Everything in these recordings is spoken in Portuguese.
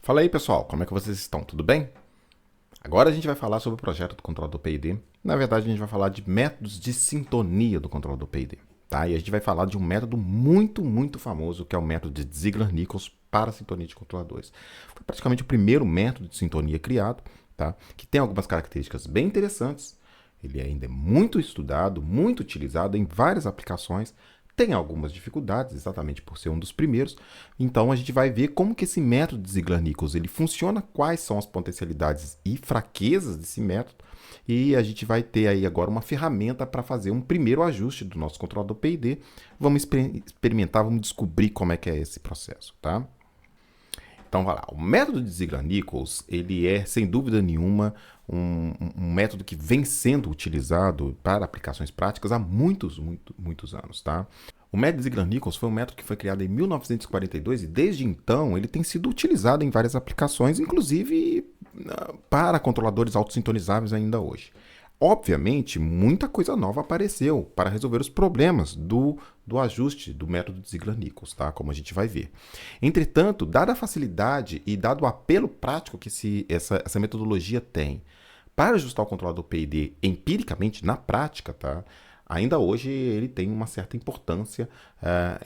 Fala aí, pessoal, como é que vocês estão? Tudo bem? Agora a gente vai falar sobre o projeto do controlador PID. Na verdade, a gente vai falar de métodos de sintonia do controlador PID, tá? E a gente vai falar de um método muito famoso, que é o método de Ziegler-Nichols para a sintonia de controladores. Foi praticamente o primeiro método de sintonia criado, tá? Que tem algumas características bem interessantes. Ele ainda é muito estudado, muito utilizado em várias aplicações. Tem algumas dificuldades, exatamente por ser um dos primeiros. Então a gente vai ver como que esse método de Ziegler-Nichols ele funciona, quais são as potencialidades e fraquezas desse método. E a gente vai ter aí agora uma ferramenta para fazer um primeiro ajuste do nosso controlador PID. Vamos experimentar, vamos descobrir como é que é esse processo, tá? Então, vai lá. O método de Ziegler-Nichols, ele é, sem dúvida nenhuma, um método que vem sendo utilizado para aplicações práticas há muitos anos, tá? O método de Ziegler-Nichols foi um método que foi criado em 1942 e desde então ele tem sido utilizado em várias aplicações, inclusive para controladores autossintonizáveis ainda hoje. Obviamente, muita coisa nova apareceu para resolver os problemas do ajuste do método de Ziegler-Nichols, tá? Como a gente vai ver. Entretanto, dada a facilidade e dado o apelo prático que essa metodologia tem para ajustar o controlador PID empiricamente, na prática, tá? Ainda hoje ele tem uma certa importância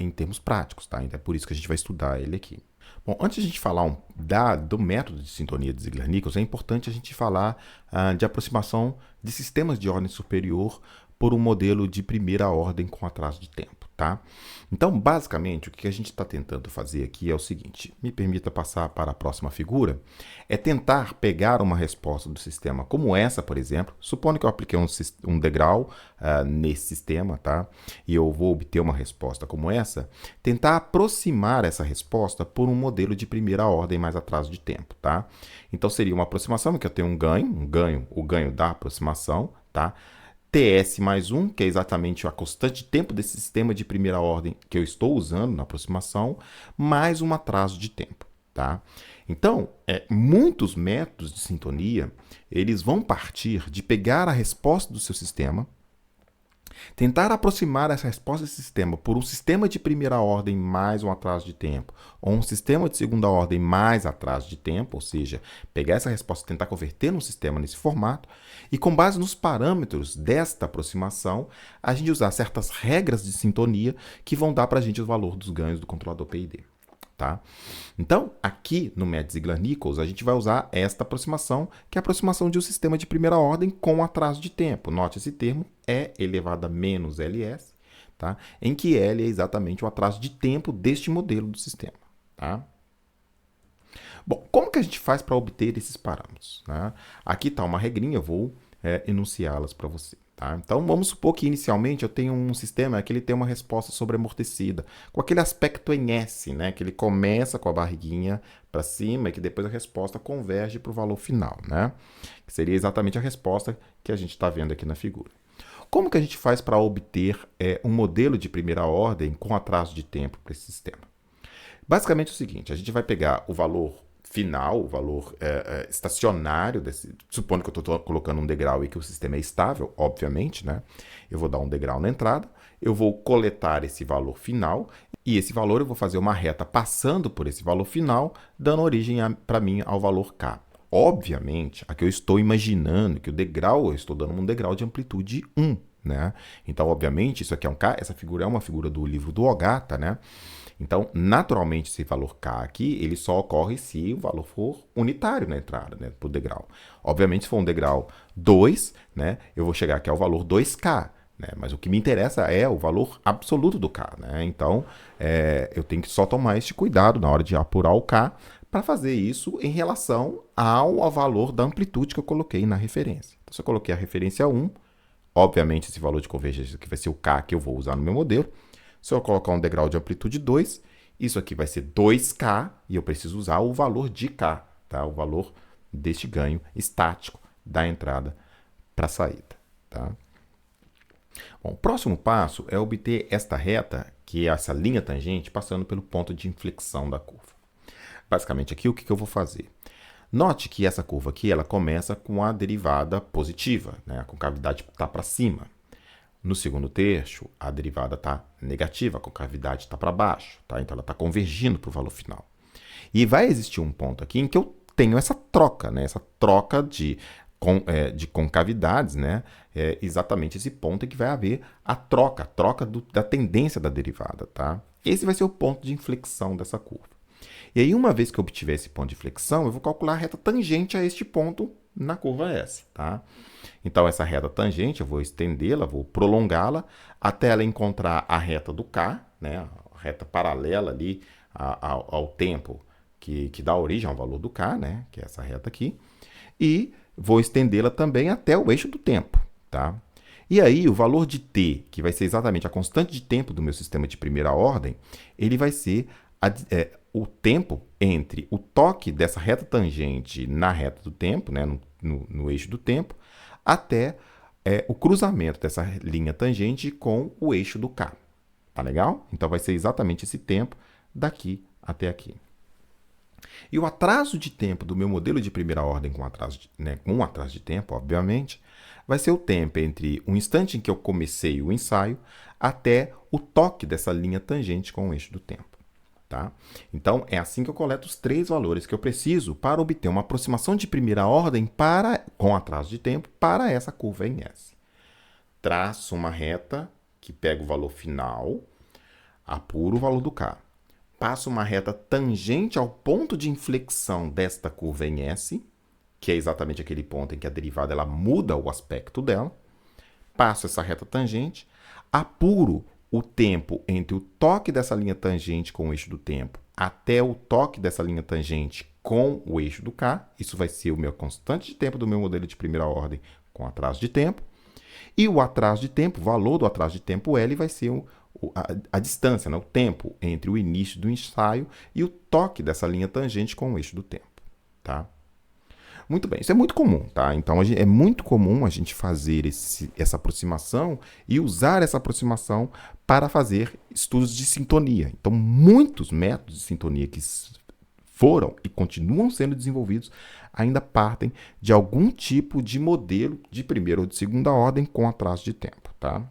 em termos práticos, tá? Então é por isso que a gente vai estudar ele aqui. Bom, antes de a gente falar do método de sintonia de Ziegler-Nichols, é importante a gente falar de aproximação de sistemas de ordem superior por um modelo de primeira ordem com atraso de tempo, tá? Então, basicamente, o que a gente está tentando fazer aqui é o seguinte, me permita passar para a próxima figura, é tentar pegar uma resposta do sistema como essa, por exemplo, supondo que eu apliquei um degrau nesse sistema, tá? E eu vou obter uma resposta como essa, tentar aproximar essa resposta por um modelo de primeira ordem mais atraso de tempo, tá? Então, seria uma aproximação, que eu tenho o ganho da aproximação, tá? TS mais 1, que é exatamente a constante de tempo desse sistema de primeira ordem que eu estou usando na aproximação, mais um atraso de tempo, tá? Então, muitos métodos de sintonia, eles vão partir de pegar a resposta do seu sistema, tentar aproximar essa resposta desse sistema por um sistema de primeira ordem mais um atraso de tempo, ou um sistema de segunda ordem mais atraso de tempo, ou seja, pegar essa resposta e tentar converter num sistema nesse formato, e com base nos parâmetros desta aproximação, a gente usar certas regras de sintonia que vão dar para a gente o valor dos ganhos do controlador PID. Tá? Então, aqui no método Ziegler-Nichols, a gente vai usar esta aproximação, que é a aproximação de um sistema de primeira ordem com atraso de tempo. Note esse termo, E elevado a menos Ls, tá? Em que L é exatamente o atraso de tempo deste modelo do sistema. Tá? Bom, como que a gente faz para obter esses parâmetros? Né? Aqui está uma regrinha, eu vou enunciá-las para você. Tá? Então, vamos supor que inicialmente eu tenho um sistema que ele tem uma resposta sobreamortecida, com aquele aspecto em S, né? Que ele começa com a barriguinha para cima e que depois a resposta converge para o valor final, né? Que seria exatamente a resposta que a gente está vendo aqui na figura. Como que a gente faz para obter um modelo de primeira ordem com atraso de tempo para esse sistema? Basicamente é o seguinte, a gente vai pegar o valor final, o valor estacionário, supondo que eu estou colocando um degrau e que o sistema é estável, obviamente, né? Eu vou dar um degrau na entrada, eu vou coletar esse valor final e esse valor eu vou fazer uma reta passando por esse valor final, dando origem para mim ao valor K. Obviamente, aqui eu estou imaginando que o degrau, eu estou dando um degrau de amplitude 1, né? Então, obviamente, isso aqui é um K, essa figura é uma figura do livro do Ogata, né? Então, naturalmente, esse valor K aqui, ele só ocorre se o valor for unitário na entrada, né, para o degrau. Obviamente, se for um degrau 2, né, eu vou chegar aqui ao valor 2K, né, mas o que me interessa é o valor absoluto do K. Né? Então, eu tenho que só tomar este cuidado na hora de apurar o K para fazer isso em relação ao valor da amplitude que eu coloquei na referência. Então, se eu coloquei a referência 1, obviamente, esse valor de convergência aqui vai ser o K que eu vou usar no meu modelo. Se eu colocar um degrau de amplitude 2, isso aqui vai ser 2K e eu preciso usar o valor de K, tá? O valor deste ganho estático da entrada para a saída. Tá? Bom, o próximo passo é obter esta reta, que é essa linha tangente, passando pelo ponto de inflexão da curva. Basicamente aqui o que eu vou fazer? Note que essa curva aqui ela começa com a derivada positiva, né? A concavidade está para cima. No segundo terço, a derivada está negativa, a concavidade está para baixo, tá? Então ela está convergindo para o valor final. E vai existir um ponto aqui em que eu tenho essa troca, né? Essa troca de concavidades, né? É exatamente esse ponto em que vai haver a troca da tendência da derivada, tá? Esse vai ser o ponto de inflexão dessa curva. E aí, uma vez que eu obtiver esse ponto de inflexão, eu vou calcular a reta tangente a este ponto na curva S, tá? Então, essa reta tangente, eu vou estendê-la, vou prolongá-la até ela encontrar a reta do K, né? A reta paralela ali ao tempo que dá origem ao valor do K, né? Que é essa reta aqui. E vou estendê-la também até o eixo do tempo, tá? E aí, o valor de t, que vai ser exatamente a constante de tempo do meu sistema de primeira ordem, ele vai ser o tempo entre o toque dessa reta tangente na reta do tempo, né, no eixo do tempo, até o cruzamento dessa linha tangente com o eixo do K. Tá legal? Então, vai ser exatamente esse tempo daqui até aqui. E o atraso de tempo do meu modelo de primeira ordem com atraso de tempo, obviamente, vai ser o tempo entre o instante em que eu comecei o ensaio até o toque dessa linha tangente com o eixo do tempo. Tá? Então, é assim que eu coleto os 3 valores que eu preciso para obter uma aproximação de primeira ordem com atraso de tempo para essa curva em S. Traço uma reta que pega o valor final, apuro o valor do K. Passo uma reta tangente ao ponto de inflexão desta curva em S, que é exatamente aquele ponto em que a derivada ela muda o aspecto dela. Passo essa reta tangente, apuro o tempo entre o toque dessa linha tangente com o eixo do tempo até o toque dessa linha tangente com o eixo do K. Isso vai ser o meu constante de tempo do meu modelo de primeira ordem com atraso de tempo. E o atraso de tempo, o valor do atraso de tempo L, vai ser a distância, né? O tempo entre o início do ensaio e o toque dessa linha tangente com o eixo do tempo. Tá? Muito bem, isso é muito comum, tá? Então, é muito comum a gente fazer essa aproximação e usar essa aproximação para fazer estudos de sintonia. Então, muitos métodos de sintonia que foram e continuam sendo desenvolvidos ainda partem de algum tipo de modelo de primeira ou de segunda ordem com atraso de tempo, tá?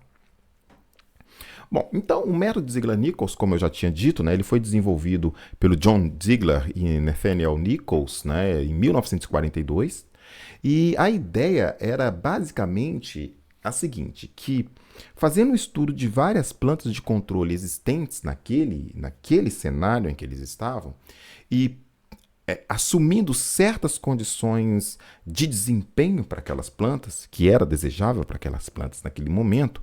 Bom, então o método de Ziegler-Nichols, como eu já tinha dito, né, ele foi desenvolvido pelo John Ziegler e Nathaniel Nichols, né, em 1942, e a ideia era basicamente a seguinte, que fazendo um estudo de várias plantas de controle existentes naquele cenário em que eles estavam, e assumindo certas condições de desempenho para aquelas plantas, que era desejável para aquelas plantas naquele momento,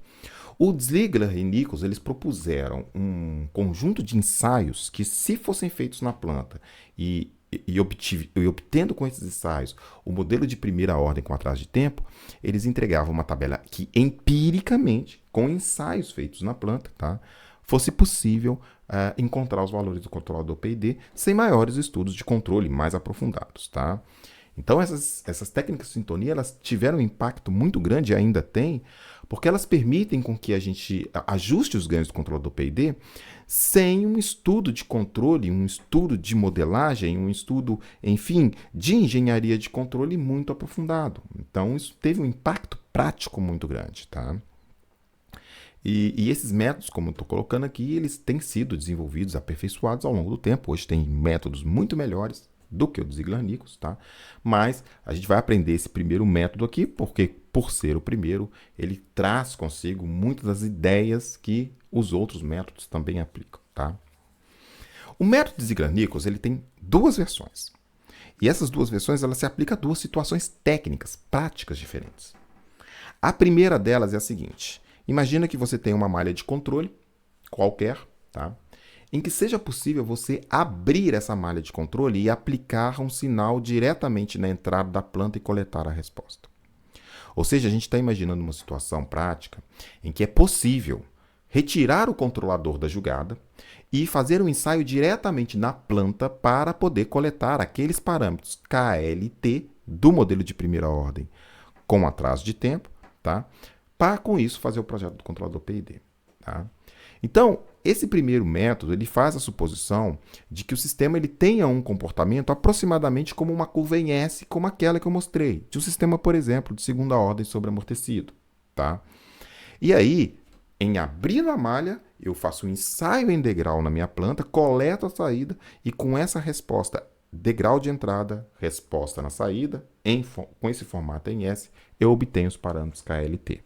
o Ziegler e Nichols eles propuseram um conjunto de ensaios que, se fossem feitos na planta e obtendo com esses ensaios o modelo de primeira ordem com atraso de tempo, eles entregavam uma tabela que, empiricamente, com ensaios feitos na planta, tá, fosse possível encontrar os valores do controlador PID sem maiores estudos de controle mais aprofundados. Tá? Então, essas técnicas de sintonia elas tiveram um impacto muito grande e ainda tem, porque elas permitem com que a gente ajuste os ganhos do controlador PID sem um estudo de controle, um estudo de modelagem, um estudo, enfim, de engenharia de controle muito aprofundado. Então, isso teve um impacto prático muito grande. Tá? E esses métodos, como eu estou colocando aqui, eles têm sido desenvolvidos, aperfeiçoados ao longo do tempo. Hoje tem métodos muito melhores do que o do Ziegler-Nichols, tá? Mas a gente vai aprender esse primeiro método aqui, porque por ser o primeiro, ele traz consigo muitas das ideias que os outros métodos também aplicam, tá? O método de Ziegler-Nichols, ele tem 2 versões. E essas 2 versões, elas se aplicam a 2 situações técnicas, práticas diferentes. A primeira delas é a seguinte: imagina que você tem uma malha de controle qualquer, tá? Em que seja possível você abrir essa malha de controle e aplicar um sinal diretamente na entrada da planta e coletar a resposta. Ou seja, a gente está imaginando uma situação prática em que é possível retirar o controlador da jogada e fazer um ensaio diretamente na planta para poder coletar aqueles parâmetros KLT do modelo de primeira ordem com atraso de tempo, tá? Para, com isso, fazer o projeto do controlador PID. Tá? Então, esse primeiro método ele faz a suposição de que o sistema ele tenha um comportamento aproximadamente como uma curva em S, como aquela que eu mostrei, de um sistema, por exemplo, de segunda ordem sobre amortecido. Tá? E aí, em abrir a malha, eu faço um ensaio em degrau na minha planta, coleto a saída e com essa resposta, degrau de entrada, resposta na saída, com esse formato em S, eu obtenho os parâmetros KLT.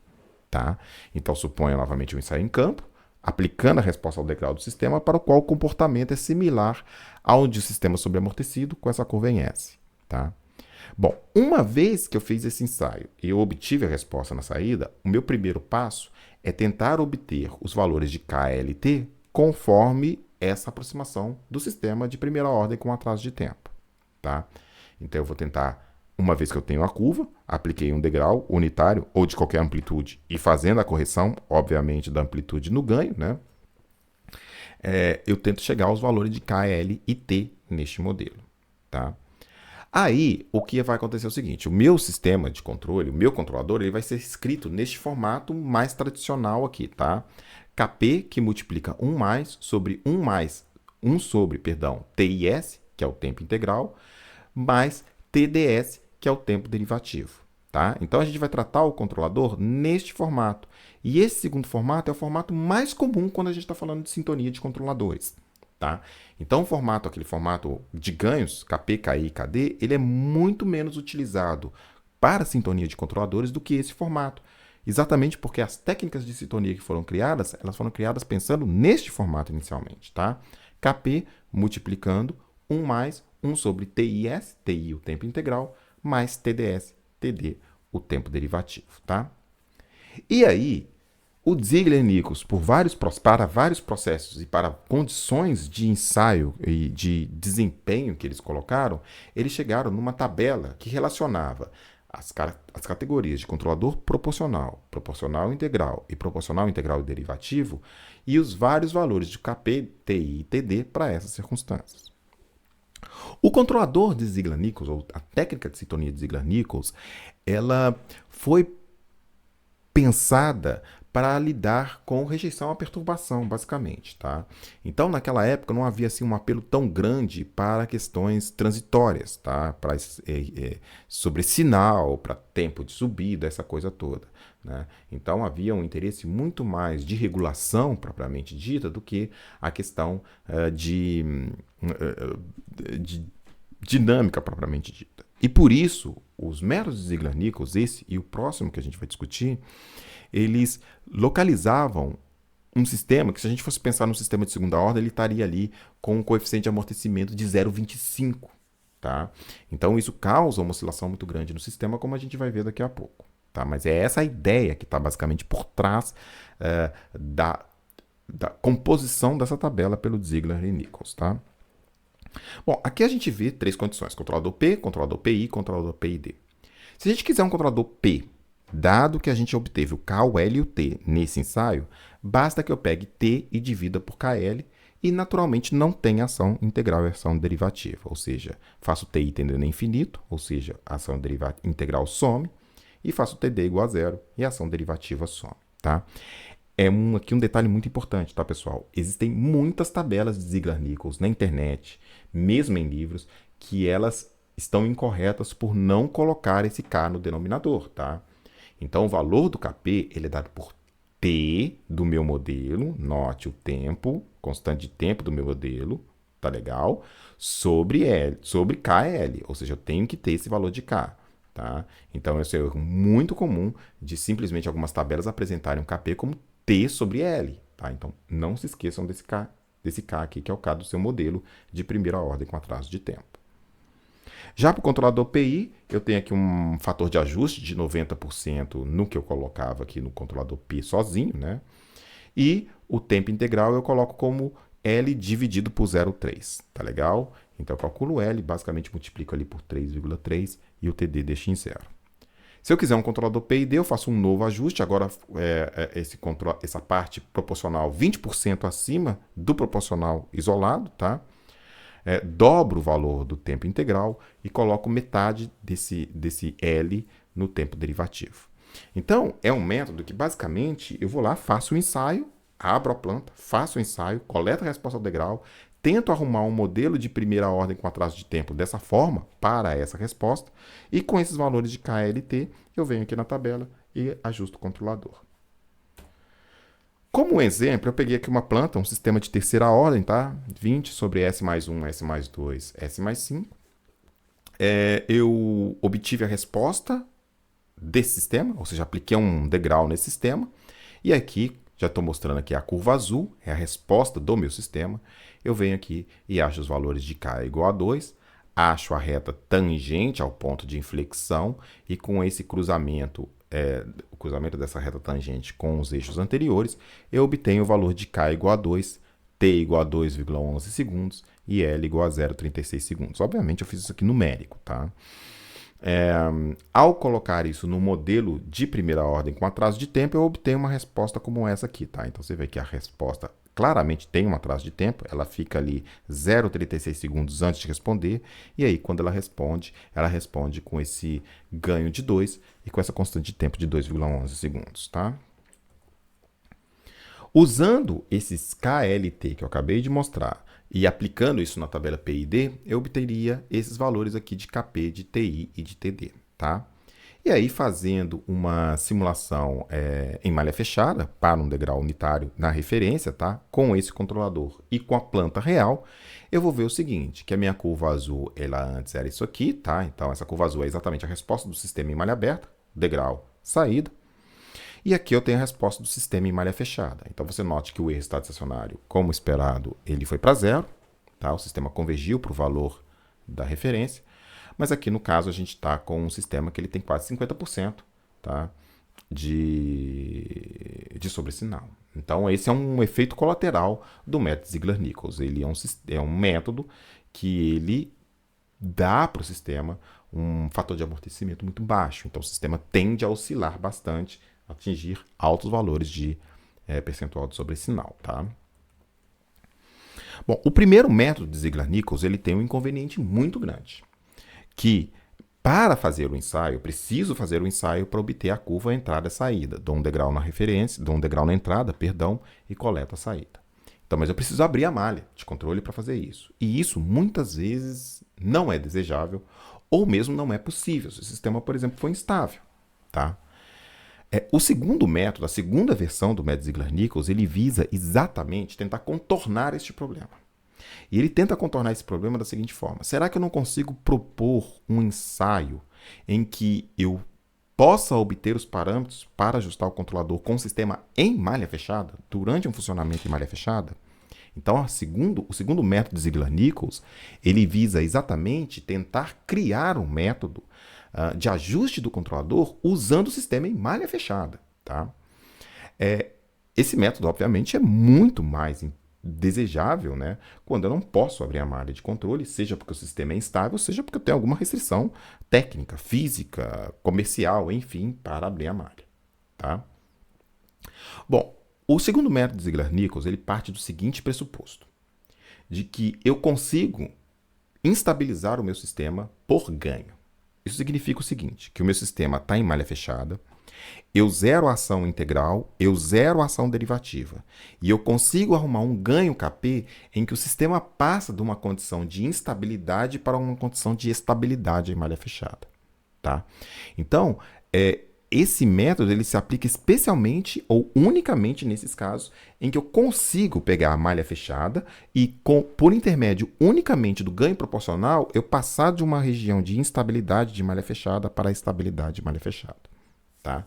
Tá? Então, suponha novamente um ensaio em campo, aplicando a resposta ao degrau do sistema, para o qual o comportamento é similar ao de um sistema sobreamortecido com essa curva em S. Tá? Bom, uma vez que eu fiz esse ensaio e eu obtive a resposta na saída, o meu primeiro passo é tentar obter os valores de KLT conforme essa aproximação do sistema de primeira ordem com atraso de tempo. Tá? Então eu vou tentar, uma vez que eu tenho a curva, apliquei um degrau unitário ou de qualquer amplitude e fazendo a correção, obviamente, da amplitude no ganho, né? Eu tento chegar aos valores de KL e T neste modelo. Tá? Aí, o que vai acontecer é o seguinte, o meu sistema de controle, o meu controlador, ele vai ser escrito neste formato mais tradicional aqui, tá? Kp, que multiplica 1 mais sobre 1 sobre, TIS, que é o tempo integral, mais TDS, que é o tempo derivativo, tá? Então, a gente vai tratar o controlador neste formato. E esse segundo formato é o formato mais comum quando a gente está falando de sintonia de controladores. Tá? Então, aquele formato de ganhos, Kp, Ki e Kd, ele é muito menos utilizado para sintonia de controladores do que esse formato. Exatamente porque as técnicas de sintonia que foram criadas, elas foram criadas pensando neste formato inicialmente. Tá? Kp multiplicando 1 mais 1 sobre TIS, TI o tempo integral, mais TDS, TD o tempo derivativo. Tá? E aí, o Ziegler-Nichols, para vários processos e para condições de ensaio e de desempenho que eles colocaram, eles chegaram numa tabela que relacionava as categorias de controlador proporcional, proporcional integral e proporcional integral e derivativo e os vários valores de Kp, Ti e Td para essas circunstâncias. O controlador de Ziegler-Nichols, ou a técnica de sintonia de Ziegler-Nichols, ela foi pensada para lidar com rejeição à perturbação, basicamente. Tá? Então, naquela época, não havia assim, um apelo tão grande para questões transitórias, tá? Para, sobre sinal, para tempo de subida, essa coisa toda. Né? Então, havia um interesse muito mais de regulação, propriamente dita, do que a questão de dinâmica, propriamente dita. E por isso, os métodos de Ziegler-Nichols, esse e o próximo que a gente vai discutir, eles localizavam um sistema que, se a gente fosse pensar no sistema de segunda ordem, ele estaria ali com um coeficiente de amortecimento de 0,25. Tá? Então, isso causa uma oscilação muito grande no sistema, como a gente vai ver daqui a pouco. Tá? Mas é essa a ideia que está basicamente por trás da composição dessa tabela pelo Ziegler e Nichols. Tá? Bom, aqui a gente vê três condições: controlador P, controlador PI, controlador PID. Se a gente quiser um controlador P, dado que a gente obteve o K, o L e o T nesse ensaio, basta que eu pegue T e divida por KL e, naturalmente, não tem ação integral e ação derivativa. Ou seja, faço TI tendendo a infinito, ou seja, a ação integral some, e faço TD igual a zero e a ação derivativa some. Tá? Aqui um detalhe muito importante, tá, pessoal? Existem muitas tabelas de Ziegler-Nichols na internet, mesmo em livros, que elas estão incorretas por não colocar esse K no denominador, tá? Então, o valor do Kp ele é dado por T do meu modelo, note o tempo, constante de tempo do meu modelo, tá legal? Sobre KL, ou seja, eu tenho que ter esse valor de K. Tá? Então, esse é um erro muito comum de simplesmente algumas tabelas apresentarem o Kp como T sobre L. Tá? Então, não se esqueçam desse K aqui, que é o K do seu modelo de primeira ordem com atraso de tempo. Já para o controlador PI, eu tenho aqui um fator de ajuste de 90% no que eu colocava aqui no controlador P sozinho, né? E o tempo integral eu coloco como L dividido por 0,3, tá legal? Então eu calculo L, basicamente multiplico ali por 3,3 e o TD deixo em zero. Se eu quiser um controlador PID, eu faço um novo ajuste, agora essa parte proporcional 20% acima do proporcional isolado, tá? Dobro o valor do tempo integral e coloco metade desse L no tempo derivativo. Então, é um método que, basicamente, eu vou lá, faço o ensaio, abro a planta, faço o ensaio, coleto a resposta ao degrau, tento arrumar um modelo de primeira ordem com atraso de tempo dessa forma, para essa resposta, e com esses valores de KLT, eu venho aqui na tabela e ajusto o controlador. Como um exemplo, eu peguei aqui uma planta, um sistema de terceira ordem, tá? 20 sobre S mais 1, S mais 2, S mais 5. Eu obtive a resposta desse sistema, ou seja, apliquei um degrau nesse sistema. E aqui, já estou mostrando aqui a curva azul, é a resposta do meu sistema. Eu venho aqui e acho os valores de K igual a 2, acho a reta tangente ao ponto de inflexão, e com esse cruzamento, o cruzamento dessa reta tangente com os eixos anteriores, eu obtenho o valor de K igual a 2, T igual a 2,11 segundos e L igual a 0,36 segundos. Obviamente eu fiz isso aqui numérico, tá? Ao colocar isso no modelo de primeira ordem com atraso de tempo, eu obtenho uma resposta como essa aqui, tá? Então você vê que a resposta claramente tem um atraso de tempo, ela fica ali 0,36 segundos antes de responder, e aí quando ela responde com esse ganho de 2 e com essa constante de tempo de 2,11 segundos, tá? Usando esses KLT que eu acabei de mostrar e aplicando isso na tabela PID, eu obteria esses valores aqui de KP, de TI e de TD, tá? E aí, fazendo uma simulação em malha fechada para um degrau unitário na referência, tá? Com esse controlador e com a planta real, eu vou ver o seguinte, que a minha curva azul, ela antes era isso aqui, tá? Então, essa curva azul é exatamente a resposta do sistema em malha aberta, degrau, saída. E aqui eu tenho a resposta do sistema em malha fechada. Então você note que o erro estado estacionário, como esperado, ele foi para zero, tá? O sistema convergiu para o valor da referência, mas aqui no caso a gente está com um sistema que ele tem quase 50%, tá? de sobressinal. Então esse é um efeito colateral do método Ziegler-Nichols. Ele é um método que ele dá para o sistema um fator de amortecimento muito baixo. Então o sistema tende a oscilar bastante, atingir altos valores de percentual de sobressinal, tá? Bom, o primeiro método de Ziegler-Nichols, ele tem um inconveniente muito grande, que para fazer o ensaio, eu preciso fazer o ensaio para obter a curva entrada e saída. Dou um degrau na referência, dou um degrau na entrada, perdão, e coleto a saída. Então, mas eu preciso abrir a malha de controle para fazer isso. E isso muitas vezes não é desejável ou mesmo não é possível se o sistema, por exemplo, for instável, tá? O segundo método, a segunda versão do método Ziegler-Nichols, ele visa exatamente tentar contornar este problema. E ele tenta contornar esse problema da seguinte forma: será que eu não consigo propor um ensaio em que eu possa obter os parâmetros para ajustar o controlador com o sistema em malha fechada, durante um funcionamento em malha fechada? Então, o segundo método de Ziegler-Nichols, ele visa exatamente tentar criar um método de ajuste do controlador usando o sistema em malha fechada, tá? Esse método, obviamente, é muito mais desejável, né, quando eu não posso abrir a malha de controle, seja porque o sistema é instável, seja porque eu tenho alguma restrição técnica, física, comercial, enfim, para abrir a malha, tá? Bom, o segundo método de Ziegler-Nichols, ele parte do seguinte pressuposto, de que eu consigo instabilizar o meu sistema por ganho. Isso significa o seguinte, que o meu sistema está em malha fechada, eu zero a ação integral, eu zero a ação derivativa. E eu consigo arrumar um ganho Kp em que o sistema passa de uma condição de instabilidade para uma condição de estabilidade em malha fechada, tá? Então, esse método ele se aplica especialmente ou unicamente nesses casos em que eu consigo pegar a malha fechada e, por intermédio unicamente do ganho proporcional, eu passar de uma região de instabilidade de malha fechada para a estabilidade de malha fechada, tá?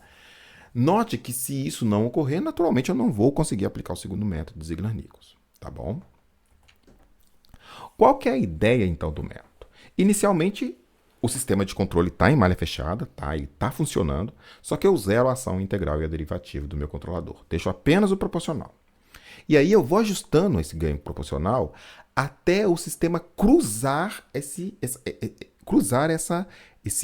Note que se isso não ocorrer, naturalmente eu não vou conseguir aplicar o segundo método de Ziegler-Nichols, tá bom? Qual que é a ideia, então, do método? Inicialmente, o sistema de controle está em malha fechada, tá? Ele está funcionando, só que eu zero a ação integral e a derivativa do meu controlador. Deixo apenas o proporcional. E aí eu vou ajustando esse ganho proporcional até o sistema cruzar esse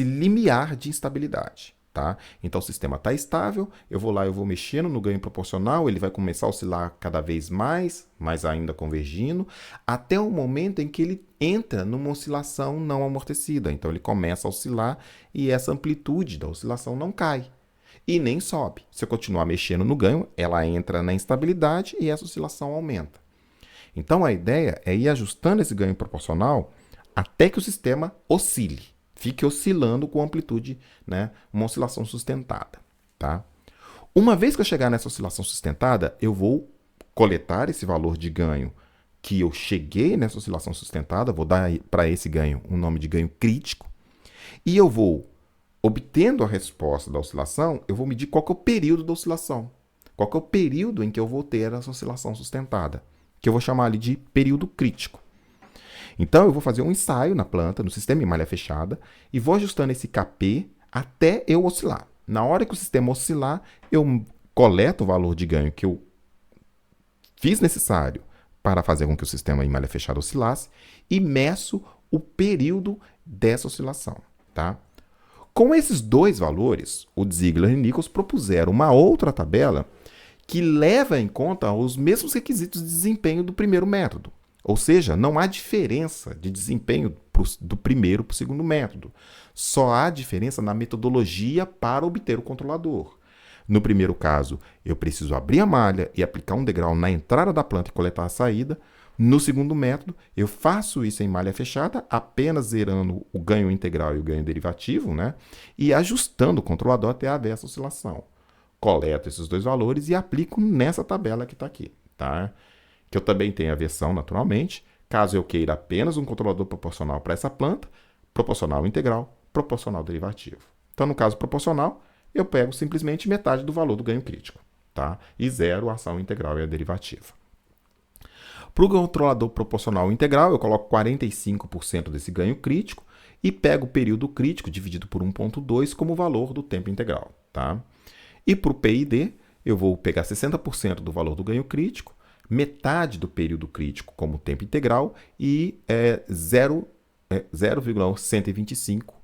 limiar de instabilidade. Tá? Então o sistema está estável, eu vou lá, eu vou mexendo no ganho proporcional, ele vai começar a oscilar cada vez mais, mas ainda convergindo, até o momento em que ele entra numa oscilação não amortecida. Então ele começa a oscilar e essa amplitude da oscilação não cai e nem sobe. Se eu continuar mexendo no ganho, ela entra na instabilidade e essa oscilação aumenta. Então a ideia é ir ajustando esse ganho proporcional até que o sistema oscile. Fique oscilando com amplitude, né, uma oscilação sustentada, tá? Uma vez que eu chegar nessa oscilação sustentada, eu vou coletar esse valor de ganho que eu cheguei nessa oscilação sustentada, vou dar para esse ganho um nome de ganho crítico, e eu vou, obtendo a resposta da oscilação, eu vou medir qual que é o período da oscilação. Qual que é o período em que eu vou ter essa oscilação sustentada, que eu vou chamar ali de período crítico. Então, eu vou fazer um ensaio na planta, no sistema em malha fechada, e vou ajustando esse Kp até eu oscilar. Na hora que o sistema oscilar, eu coleto o valor de ganho que eu fiz necessário para fazer com que o sistema em malha fechada oscilasse e meço o período dessa oscilação. Tá? Com esses dois valores, o Ziegler e Nichols propuseram uma outra tabela que leva em conta os mesmos requisitos de desempenho do primeiro método. Ou seja, não há diferença de desempenho do primeiro para o segundo método. Só há diferença na metodologia para obter o controlador. No primeiro caso, eu preciso abrir a malha e aplicar um degrau na entrada da planta e coletar a saída. No segundo método, eu faço isso em malha fechada, apenas zerando o ganho integral e o ganho derivativo, né? E ajustando o controlador até haver essa oscilação. Coleto esses dois valores e aplico nessa tabela que está aqui, tá? Que eu também tenho a versão, naturalmente, caso eu queira apenas um controlador proporcional para essa planta, proporcional integral, proporcional derivativo. Então, no caso proporcional, eu pego simplesmente metade do valor do ganho crítico, tá? E zero a ação integral e a derivativa. Para o controlador proporcional integral, eu coloco 45% desse ganho crítico e pego o período crítico dividido por 1,2 como valor do tempo integral, tá? E para o PID, eu vou pegar 60% do valor do ganho crítico, metade do período crítico como tempo integral e 0,125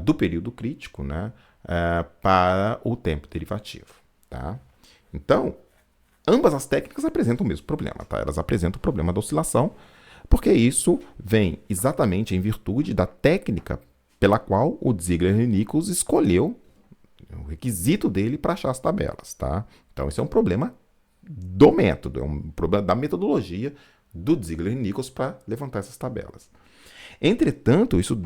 do período crítico, né, para o tempo derivativo. Tá? Então, ambas as técnicas apresentam o mesmo problema. Tá? Elas apresentam o problema da oscilação, porque isso vem exatamente em virtude da técnica pela qual o Ziegler e Nichols escolheu o requisito dele para achar as tabelas. Tá? Então, esse é um problema do método, é um problema da metodologia do Ziegler e Nichols para levantar essas tabelas. Entretanto, isso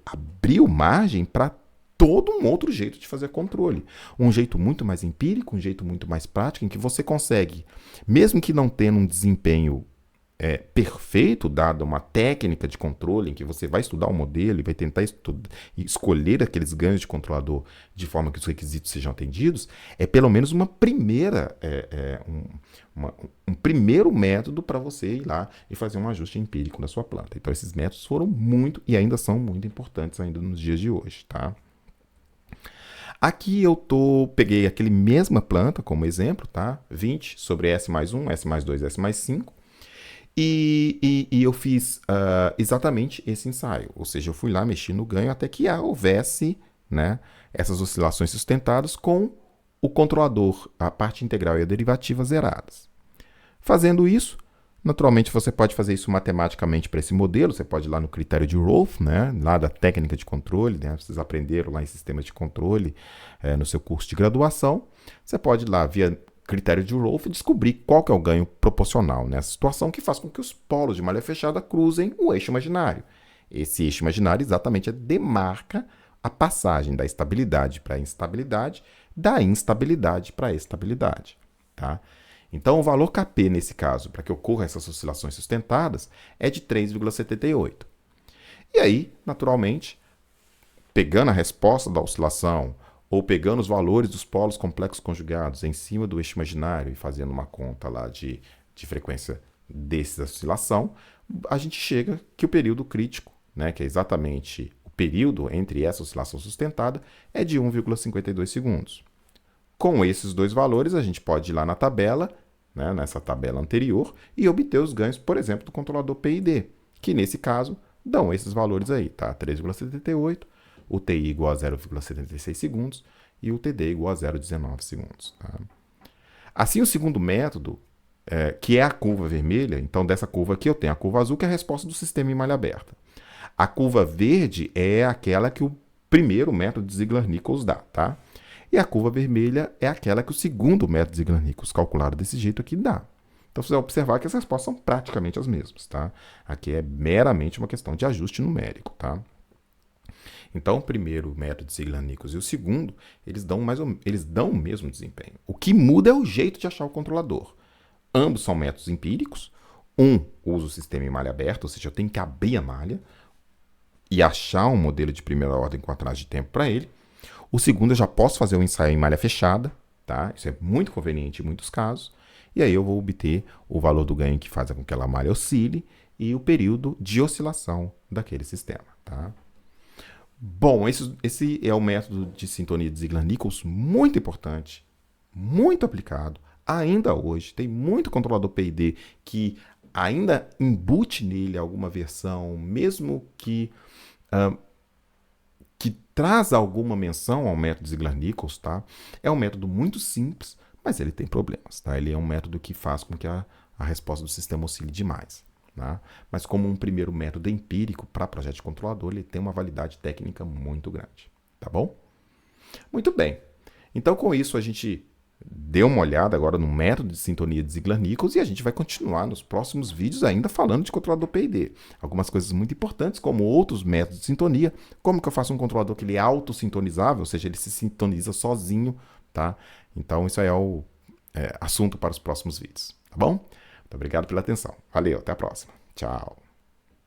abriu margem para todo um outro jeito de fazer controle. Um jeito muito mais empírico, um jeito muito mais prático, em que você consegue, mesmo que não tendo um desempenho perfeito, dado uma técnica de controle, em que você vai estudar o modelo e vai tentar escolher aqueles ganhos de controlador de forma que os requisitos sejam atendidos, é pelo menos uma primeira, um primeiro método para você ir lá e fazer um ajuste empírico na sua planta. Então, esses métodos foram muito e ainda são muito importantes ainda nos dias de hoje, tá? Aqui eu peguei aquele mesma planta como exemplo, tá? 20 sobre S mais 1, S mais 2, S mais 5. E eu fiz exatamente esse ensaio. Ou seja, eu fui lá, mexi no ganho até que houvesse, né, essas oscilações sustentadas com o controlador, a parte integral e a derivativa zeradas. Fazendo isso, naturalmente você pode fazer isso matematicamente para esse modelo. Você pode ir lá no critério de Rolf, né, lá da técnica de controle, né, vocês aprenderam lá em sistemas de controle no seu curso de graduação. Você pode ir lá via critério de Rolf e descobrir qual que é o ganho proporcional nessa situação que faz com que os polos de malha fechada cruzem o eixo imaginário. Esse eixo imaginário exatamente demarca a passagem da estabilidade para a instabilidade, da instabilidade para a estabilidade. Tá? Então, o valor Kp, nesse caso, para que ocorram essas oscilações sustentadas, é de 3,78. E aí, naturalmente, pegando a resposta da oscilação, ou pegando os valores dos polos complexos conjugados em cima do eixo imaginário e fazendo uma conta lá de frequência dessa oscilação, a gente chega que o período crítico, né, que é exatamente o período entre essa oscilação sustentada, é de 1,52 segundos. Com esses dois valores, a gente pode ir lá na tabela, né, nessa tabela anterior, e obter os ganhos, por exemplo, do controlador PID, que nesse caso dão esses valores aí, tá? 3,78, o TI igual a 0,76 segundos e o TD igual a 0,19 segundos. Tá? Assim, o segundo método, que é a curva vermelha, então dessa curva aqui eu tenho a curva azul, que é a resposta do sistema em malha aberta. A curva verde é aquela que o primeiro método de Ziegler-Nichols dá. Tá? E a curva vermelha é aquela que o segundo método de Ziegler-Nichols, calculado desse jeito aqui, dá. Então, você vai observar que as respostas são praticamente as mesmas. Tá? Aqui é meramente uma questão de ajuste numérico. Tá? Então, o primeiro método de Ziegler-Nichols e o segundo, eles dão o mesmo desempenho. O que muda é o jeito de achar o controlador. Ambos são métodos empíricos. Um usa o sistema em malha aberta, ou seja, eu tenho que abrir a malha e achar um modelo de primeira ordem com atraso de tempo para ele. O segundo, eu já posso fazer um ensaio em malha fechada, tá? Isso é muito conveniente em muitos casos. E aí eu vou obter o valor do ganho que faz com que aquela malha oscile e o período de oscilação daquele sistema, tá? Bom, esse é o método de sintonia de Ziegler-Nichols, muito importante, muito aplicado, ainda hoje. Tem muito controlador PID que ainda embute nele alguma versão, mesmo que traz alguma menção ao método Ziegler-Nichols, tá? É um método muito simples, mas ele tem problemas, tá? Ele é um método que faz com que a resposta do sistema oscile demais. Tá? Mas como um primeiro método empírico para projeto de controlador, ele tem uma validade técnica muito grande, tá bom? Muito bem. Então, com isso, a gente deu uma olhada agora no método de sintonia de Ziegler-Nichols e a gente vai continuar nos próximos vídeos ainda falando de controlador PID. Algumas coisas muito importantes, como outros métodos de sintonia, como que eu faço um controlador que ele é autossintonizável, ou seja, ele se sintoniza sozinho, tá? Então, isso aí é o assunto para os próximos vídeos, tá bom? Muito obrigado pela atenção. Valeu, até a próxima. Tchau.